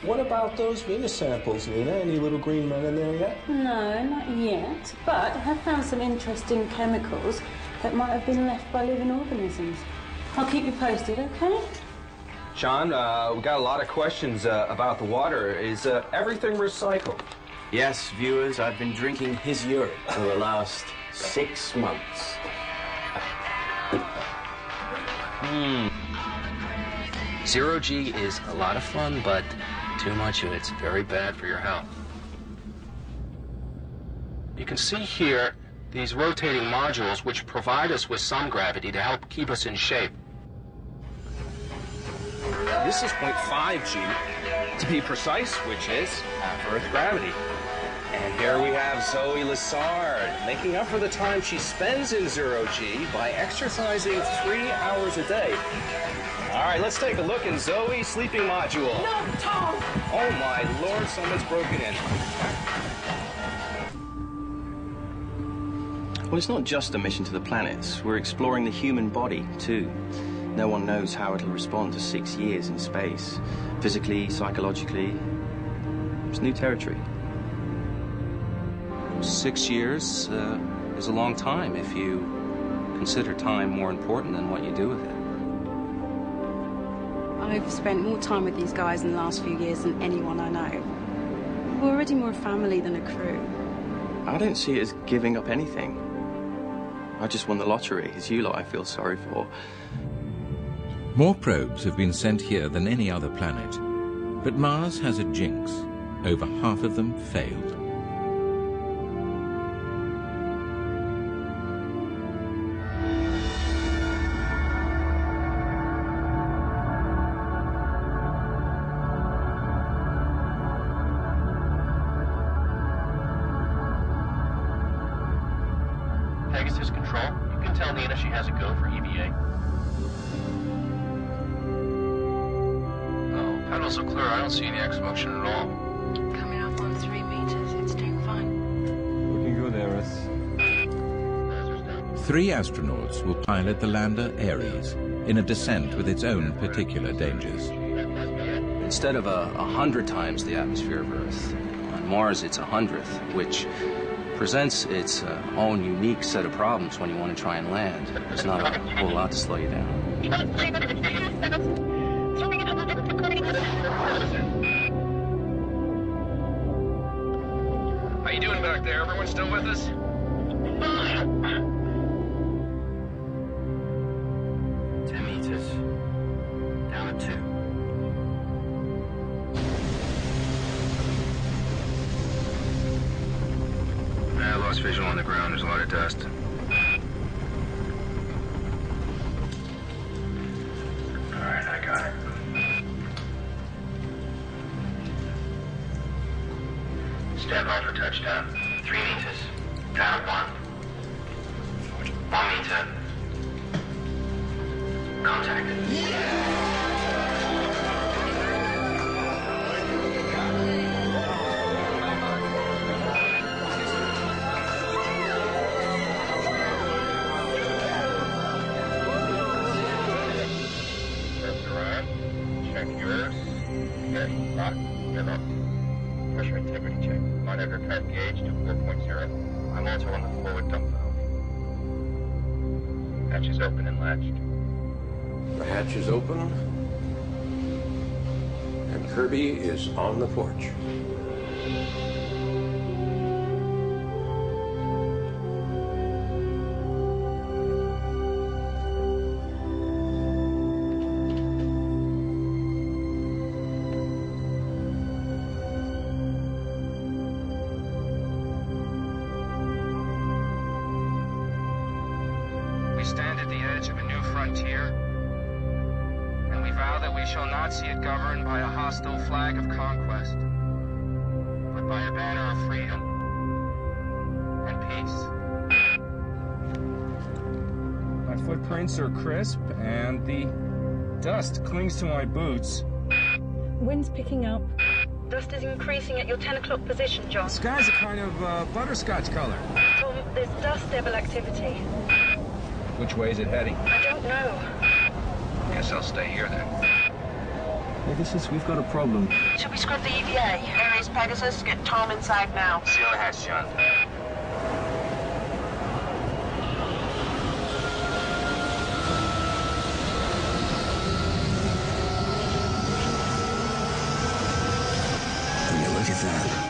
What about those Venus samples, Nina? Any little green men in there yet? No, not yet. But I have found some interesting chemicals that might have been left by living organisms. I'll keep you posted, okay? Sean, we got a lot of questions about the water. Is everything recycled? Yes, viewers, I've been drinking his urine for the last 6 months. Zero G is a lot of fun, but too much of it's very bad for your health. You can see here these rotating modules which provide us with some gravity to help keep us in shape. This is 0.5 G, to be precise, which is half Earth gravity. And here we have Zoe Lessard, making up for the time she spends in zero G by exercising 3 hours a day. All right, let's take a look in Zoe's sleeping module. No, Tom! Oh my Lord, someone's broken in. Well, it's not just a mission to the planets. We're exploring the human body, too. No one knows how it'll respond to 6 years in space. Physically, psychologically, it's new territory. 6 years is a long time if you consider time more important than what you do with it. I've spent more time with these guys in the last few years than anyone I know. We're already more a family than a crew. I don't see it as giving up anything. I just won the lottery. It's you lot I feel sorry for. More probes have been sent here than any other planet, but Mars has a jinx. Over half of them failed. Pegasus Control, you can tell Nina she has a go for EVA. Oh, pedals are clear. I don't see any X-motion at all. Coming up on 3 meters, it's doing fine. Looking good, Eris. 3 astronauts will pilot the lander Ares in a descent with its own particular dangers. Instead of 100 times the atmosphere of Earth, on Mars it's 100th, which presents its own unique set of problems when you want to try and land. There's not a whole lot to slow you down. How you doing back there? Everyone still with us? 10 meters. Down to 2. I lost visual on the ground. There's a lot of dust. All right, I got it. Stand by for touchdown. 3 meters. Down 1. 1 meter. Contact. Check yours. Yes, lock. You're up. Pressure integrity check. Monitor current gauge to 4.0. I'm also on the forward dump valve. Hatch is open and latched. The hatch is open, and Kirby is on the porch. We stand at the edge of a new frontier, and we vow that we shall not see it governed by a hostile flag of conquest, but by a banner of freedom and peace. My footprints are crisp, and the dust clings to my boots. Wind's picking up. Dust is increasing at your 10 o'clock position, John. The sky's a kind of butterscotch color. Tom, there's dust devil activity. Which way is it heading? I don't know. Guess I'll stay here then. Pegasus, we've got a problem. Should we scrub the EVA? Aries Pegasus, get Tom inside now. Seal the hatch, John. Look at that.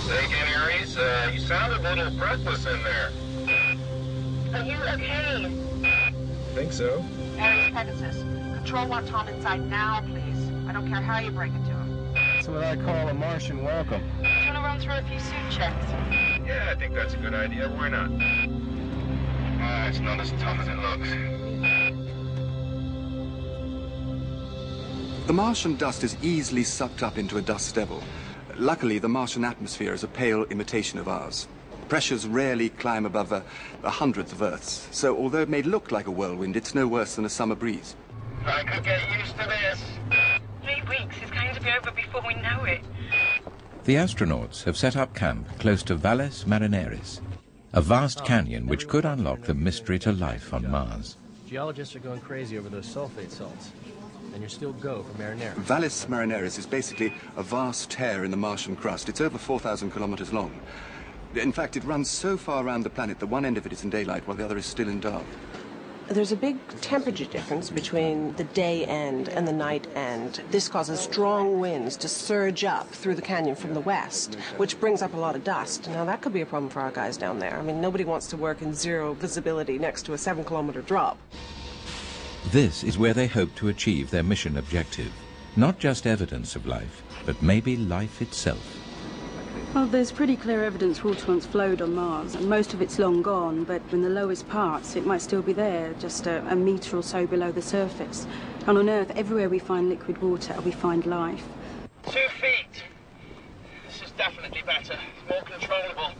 Say again, Aries, you sounded a little breathless in there. Are you okay? Think so. Aries Pegasus, control want Tom inside now, please. I don't care how you break it to him. That's what I call a Martian welcome. Do you want to run through a few suit checks? Yeah, I think that's a good idea. Why not? It's not as tough as it looks. The Martian dust is easily sucked up into a dust devil. Luckily, the Martian atmosphere is a pale imitation of ours. Pressures rarely climb above a hundredth of Earth's, so although it may look like a whirlwind, it's no worse than a summer breeze. I could get used to this. 3 weeks is going to be over before we know it. The astronauts have set up camp close to Valles Marineris, a vast canyon which could unlock the mystery to life on Mars. Geologists are going crazy over those sulfate salts. And you're still go for Marinera. Valles Marineris is basically a vast tear in the Martian crust. It's over 4,000 kilometers long. In fact, it runs so far around the planet that one end of it is in daylight while the other is still in dark. There's a big temperature difference between the day end and the night end. This causes strong winds to surge up through the canyon from the west, which brings up a lot of dust. Now, that could be a problem for our guys down there. I mean, nobody wants to work in zero visibility next to a 7-kilometer drop. This is where they hope to achieve their mission objective. Not just evidence of life, but maybe life itself. Well, there's pretty clear evidence water once flowed on Mars, and most of it's long gone, but in the lowest parts, it might still be there, just a metre or so below the surface. And on Earth, everywhere we find liquid water, we find life. 2 feet. This is definitely better. It's more controllable.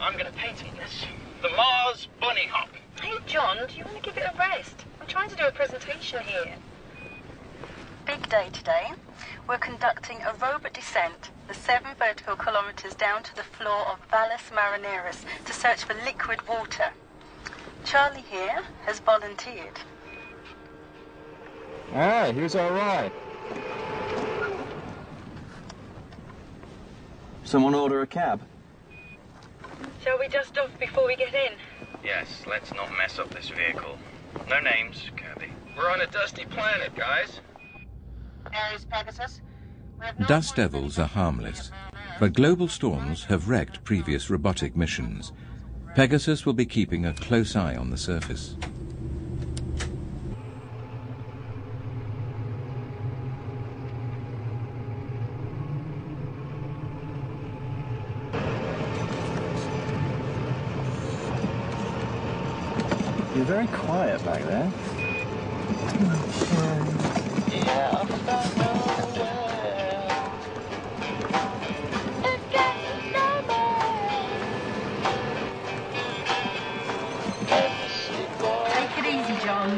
I'm going to patent this. The Mars Bunny Hop. Hey, John, do you want to give it a rest? I'm trying to do a presentation here. Big day today. We're conducting a robot descent the 7 vertical kilometres down to the floor of Valles Marineris to search for liquid water. Charlie here has volunteered. Alright, here's our ride. Someone order a cab? Shall we dust off before we get in? Yes, let's not mess up this vehicle. No names, Kirby. We're on a dusty planet, guys. Aries Pegasus. We have no Dust devils are harmless, but global storms have wrecked previous robotic missions. Pegasus will be keeping a close eye on the surface. You're very quiet back there. Take it easy, John.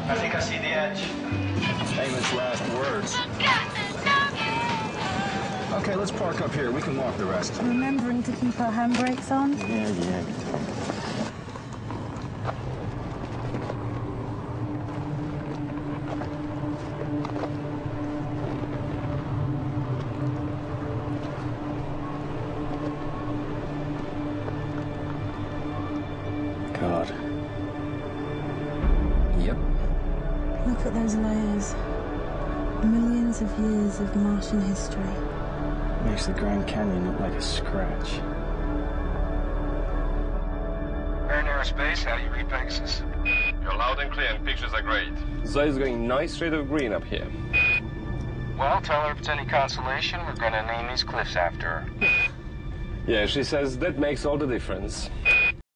I think I see the edge. Famous last words. Okay, let's park up here. We can walk the rest. Remembering to keep our handbrakes on. Yeah. God. Yep. Look at those layers. Millions of years of Martian history. Makes the Grand Canyon look like a scratch. Air and Aerospace, how do you read Pegasus? You're loud and clear and pictures are great. Zoe's going nice shade of green up here. Well, tell her if it's any consolation, we're gonna name these cliffs after her. Yeah, she says that makes all the difference.